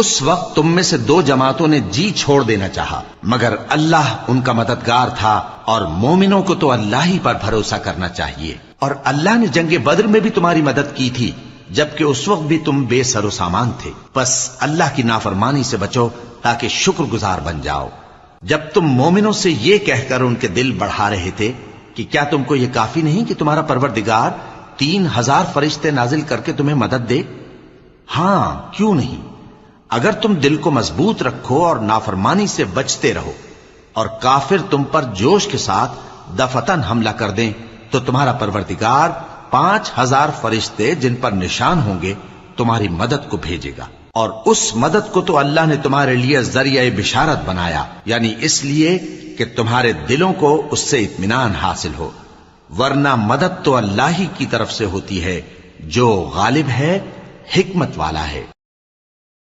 उस वक्त तुम में से दो जमातों ने जी छोड़ देना चाहा, मगर अल्लाह उनका मददगार था और मोमिनों को तो अल्लाह ही पर भरोसा करना चाहिए। और अल्लाह ने जंगे बद्र में भी तुम्हारी मदद की थी, जबकि उस वक्त भी तुम बेसरो सामान थे। बस अल्लाह की नाफरमानी से बचो ताकि शुक्रगुजार बन जाओ। जब तुम मोमिनों से ये कहकर उनके दिल बढ़ा रहे थे कि क्या तुमको ये काफी नहीं कि तुम्हारा परवरदिगार 3000 फरिश्ते नाजिल करके तुम्हें मदद दे? हां, क्यों नहीं, अगर तुम दिल को मजबूत रखो और नाफरमानी से बचते रहो और काफिर तुम पर जोश के साथ दफतन हमला कर दें, तो तुम्हारा परवरदिगार 5000 फरिश्ते जिन पर निशान होंगे तुम्हारी मदद को भेजेगा। और उस मदद को तो अल्लाह ने तुम्हारे लिए जरिया बिशारत बनाया, यानी इसलिए कि तुम्हारे दिलों को उससे इत्मीनान हासिल हो, वरना मदद तो अल्लाह ही की तरफ से होती है जो गालिब है, हिकमत वाला है।